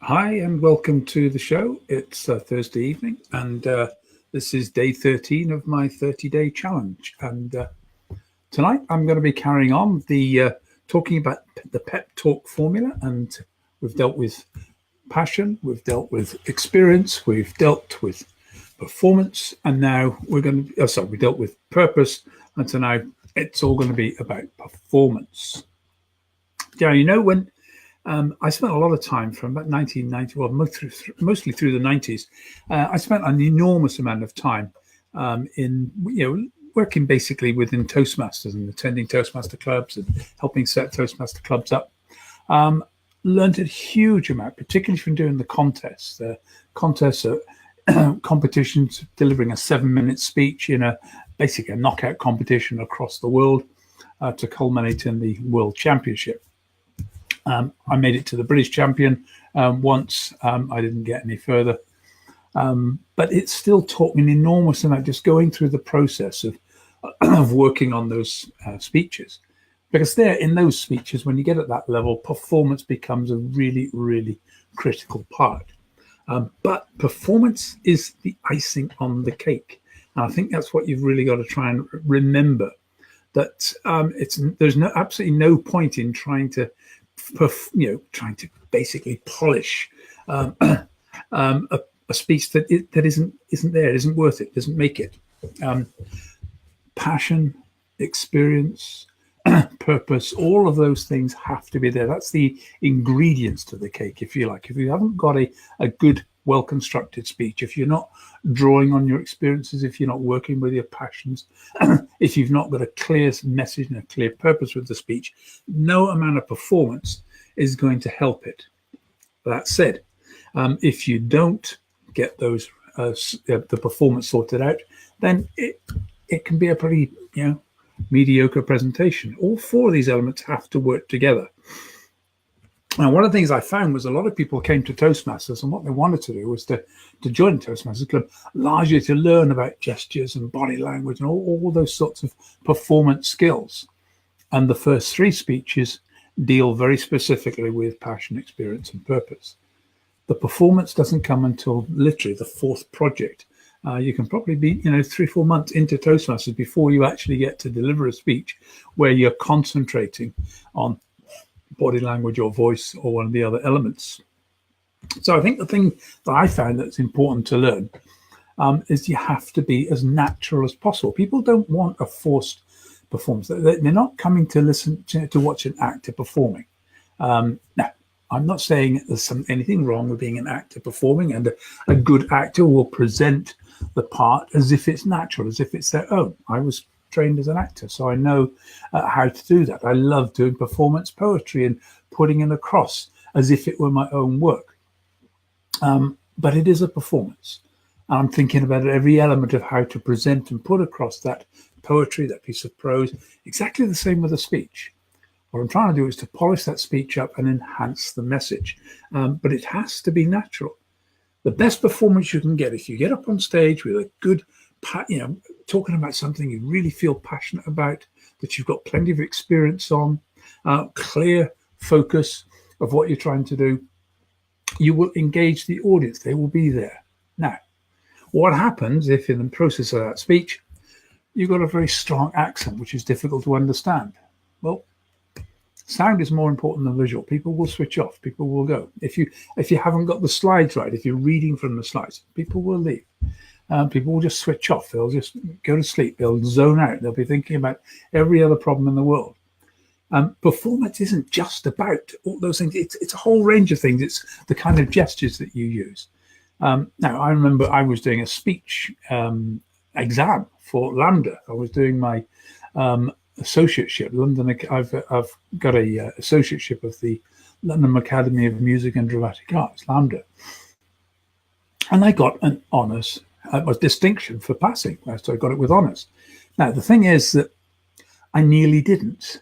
Hi, and welcome to the show. It's Thursday evening, and this is day 13 of my 30-day challenge. And tonight I'm going to be carrying on the talking about the pep talk formula. And we've dealt with passion, we've dealt with experience, we've dealt with performance, and now we're going to, we dealt with purpose. And so now it's all going to be about performance. Yeah, when I spent a lot of time from about 1990, well, mostly through the 90s. I spent an enormous amount of time in, working basically within Toastmasters and attending Toastmaster clubs and helping set Toastmaster clubs up. Learned a huge amount, particularly from doing the contests. The contests are competitions, delivering a 7-minute speech in basically a knockout competition across the world to culminate in the World Championship. I made it to the British champion once. I didn't get any further. But it still taught me an enormous amount just going through the process of working on those speeches. Because there, in those speeches, when you get at that level, performance becomes a really, really critical part. But performance is the icing on the cake. And I think that's what you've really got to try and remember. That there's absolutely no point in trying to basically polish a speech that isn't there, isn't worth it, doesn't make it. Passion, experience, purpose, all of those things have to be there. That's the ingredients to the cake, if you like. If you haven't got a good, well-constructed speech, if you're not drawing on your experiences, if you're not working with your passions, if you've not got a clear message and a clear purpose with the speech, no amount of performance is going to help it. That said, if you don't get those the performance sorted out, then it can be a pretty mediocre presentation. All four of these elements have to work together. Now, one of the things I found was a lot of people came to Toastmasters, and what they wanted to do was to join the Toastmasters Club largely to learn about gestures and body language and all those sorts of performance skills. And the first 3 speeches deal very specifically with passion, experience, and purpose. The performance doesn't come until literally the 4th project. You can probably be, 3-4 months into Toastmasters before you actually get to deliver a speech where you're concentrating on body language or voice or one of the other elements. So I think the thing that I found that's important to learn is you have to be as natural as possible. People don't want a forced performance. They're not coming to listen to watch an actor performing. Now, I'm not saying there's anything wrong with being an actor performing, and a good actor will present the part as if it's natural, as if it's their own. I was trained as an actor, so I know how to do that. I love doing performance poetry and putting it across as if it were my own work. But it is a performance. And I'm thinking about every element of how to present and put across that poetry, that piece of prose, exactly the same with a speech. What I'm trying to do is to polish that speech up and enhance the message. But it has to be natural. The best performance you can get, if you get up on stage with a good, talking about something you really feel passionate about, that you've got plenty of experience on, clear focus of what you're trying to do, you will engage the audience. They will be there. Now, what happens if in the process of that speech, you've got a very strong accent, which is difficult to understand? Well, sound is more important than visual. People will switch off. People will go. If you haven't got the slides right, if you're reading from the slides, people will leave. People will just switch off. They'll just go to sleep. They'll zone out. They'll be thinking about every other problem in the world. Performance isn't just about all those things. It's a whole range of things. It's the kind of gestures that you use. Now, I remember I was doing a speech exam for LAMDA. I was doing my associateship. London. I've got a associateship of the London Academy of Music and Dramatic Arts, LAMDA, and I got an honours, a distinction for passing. So I got it with honours. Now the thing is that I nearly didn't.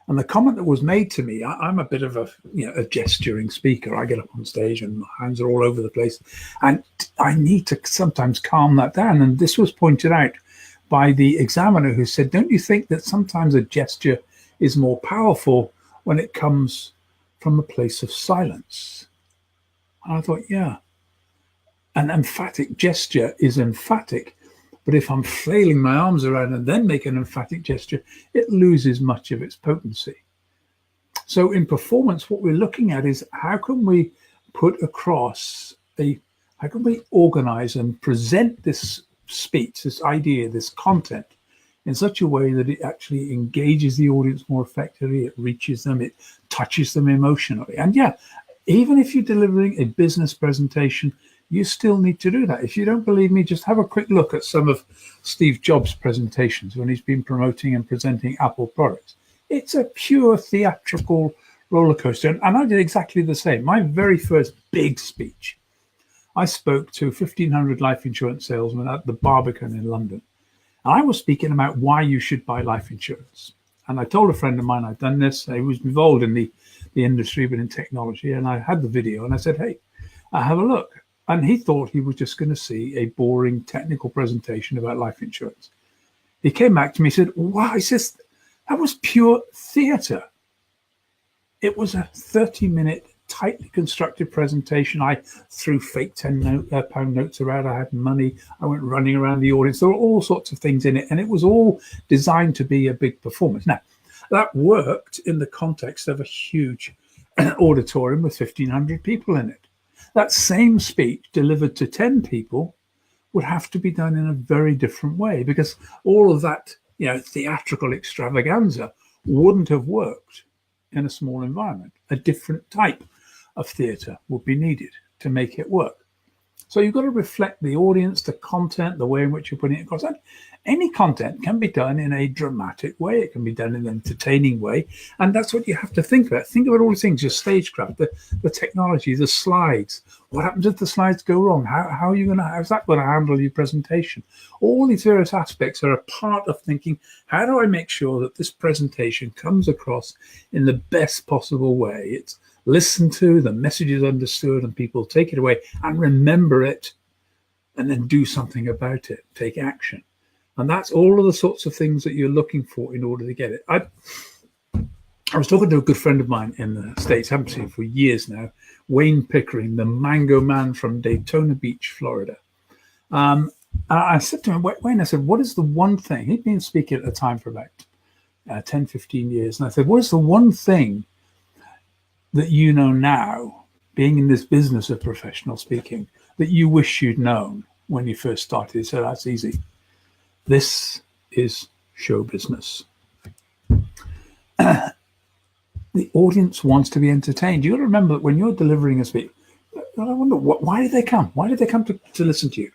And the comment that was made to me, I'm a bit of a gesturing speaker. I get up on stage and my hands are all over the place. And I need to sometimes calm that down. And this was pointed out by the examiner, who said, don't you think that sometimes a gesture is more powerful when it comes from a place of silence? And I thought, yeah, an emphatic gesture is emphatic. But if I'm flailing my arms around and then make an emphatic gesture, it loses much of its potency. So in performance, what we're looking at is how can we put across how can we organize and present this speech, this idea, this content in such a way that it actually engages the audience more effectively, it reaches them, it touches them emotionally. And yeah, even if you're delivering a business presentation, you still need to do that. If you don't believe me, just have a quick look at some of Steve Jobs' presentations when he's been promoting and presenting Apple products. It's a pure theatrical roller coaster. And I did exactly the same. My very first big speech, I spoke to 1,500 life insurance salesmen at the Barbican in London. And I was speaking about why you should buy life insurance. And I told a friend of mine I'd done this. He was involved in the industry, but in technology. And I had the video and I said, hey, have a look. And he thought he was just going to see a boring technical presentation about life insurance. He came back to me and said, wow, he says, that was pure theatre. It was a 30-minute, tightly constructed presentation. I threw fake £10 notes around. I had money. I went running around the audience. There were all sorts of things in it. And it was all designed to be a big performance. Now, that worked in the context of a huge auditorium with 1,500 people in it. That same speech delivered to 10 people would have to be done in a very different way, because all of that, theatrical extravaganza wouldn't have worked in a small environment. A different type of theatre would be needed to make it work. So you've got to reflect the audience, the content, the way in which you're putting it across. And any content can be done in a dramatic way. It can be done in an entertaining way. And that's what you have to think about. Think about all the things, your stagecraft, the technology, the slides. What happens if the slides go wrong? How's that going to handle your presentation? All these various aspects are a part of thinking, how do I make sure that this presentation comes across in the best possible way? It's listened to, the message is understood, and people take it away and remember it and then do something about it, take action. And that's all of the sorts of things that you're looking for in order to get it. I was talking to a good friend of mine in the States, haven't seen him for years now, Wayne Pickering, the mango man from Daytona Beach, Florida. I said to him, Wayne, I said, what is the one thing? He'd been speaking at the time for about 10, 15 years. And I said, what is the one thing that you know now, being in this business of professional speaking, that you wish you'd known when you first started? He said, that's easy. This is show business. The audience wants to be entertained. You've got to remember that when you're delivering a speech, I wonder, why did they come? Why did they come to listen to you?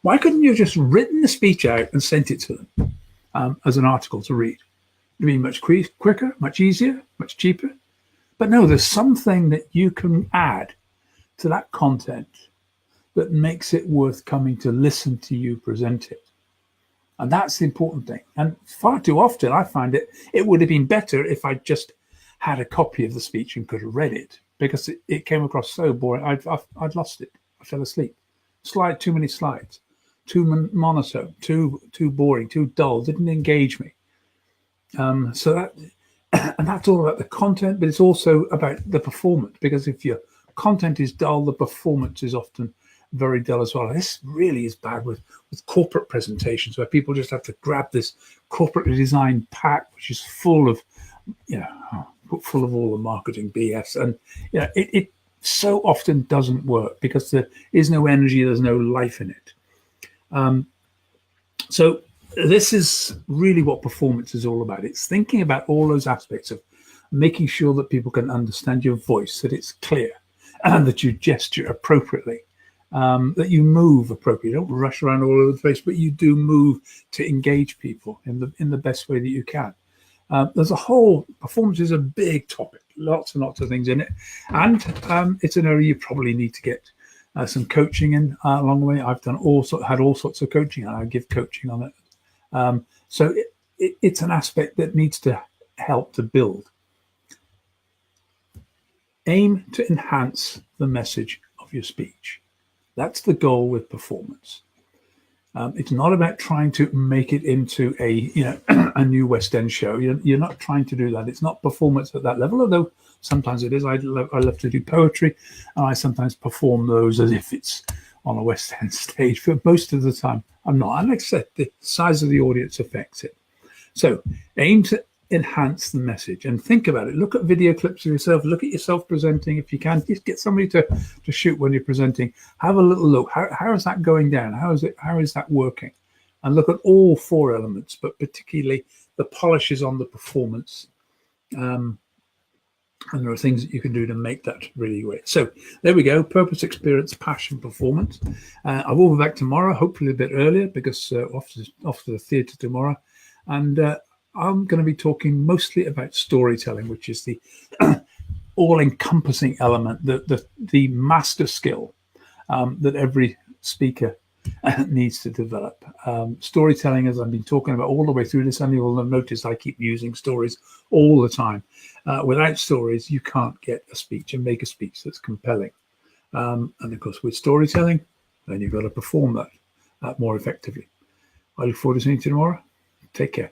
Why couldn't you have just written the speech out and sent it to them as an article to read? It'd be much quicker, much easier, much cheaper. But no, there's something that you can add to that content that makes it worth coming to listen to you present it. And that's the important thing. And far too often I find it would have been better if I just had a copy of the speech and could have read it, because it came across so boring. I'd lost it. I fell asleep. Too many slides, too monotone, too boring, too dull, didn't engage me. And that's all about the content, but it's also about the performance, because if your content is dull, the performance is often very dull as well. And this really is bad with corporate presentations, where people just have to grab this corporately designed pack, which is full of all the marketing BS. And it so often doesn't work because there is no energy, there's no life in it. So this is really what performance is all about. It's thinking about all those aspects of making sure that people can understand your voice, that it's clear, and that you gesture appropriately, that you move appropriately. You don't rush around all over the place, but you do move to engage people in the best way that you can. There's a whole, performance is a big topic, lots and lots of things in it. And it's an area you probably need to get some coaching in along the way. I've had all sorts of coaching, and I give coaching on it. So it's an aspect that needs to help to build. Aim to enhance the message of your speech. That's the goal with performance. It's not about trying to make it into a new West End show. You're not trying to do that. It's not performance at that level, although Sometimes it is. I love to do poetry, and I sometimes perform those as if it's on a West End stage. But most of the time, I'm not. And like I said, the size of the audience affects it. So aim to enhance the message and think about it. Look at video clips of yourself. Look at yourself presenting. If you can, just get somebody to shoot when you're presenting. Have a little look. How is that going down? How is that working? And look at all 4 elements, but particularly the polishes on the performance. And there are things that you can do to make that really great. So there we go. Purpose, experience, passion, performance. I will be back tomorrow, hopefully a bit earlier, because off to the theatre tomorrow. And I'm going to be talking mostly about storytelling, which is the all-encompassing element, the master skill that every speaker needs to develop. Storytelling, as I've been talking about all the way through this, and you will have noticed I keep using stories all the time. Without stories, you can't get a speech and make a speech that's compelling. And of course, with storytelling, then you've got to perform that more effectively. I look forward to seeing you tomorrow. Take care.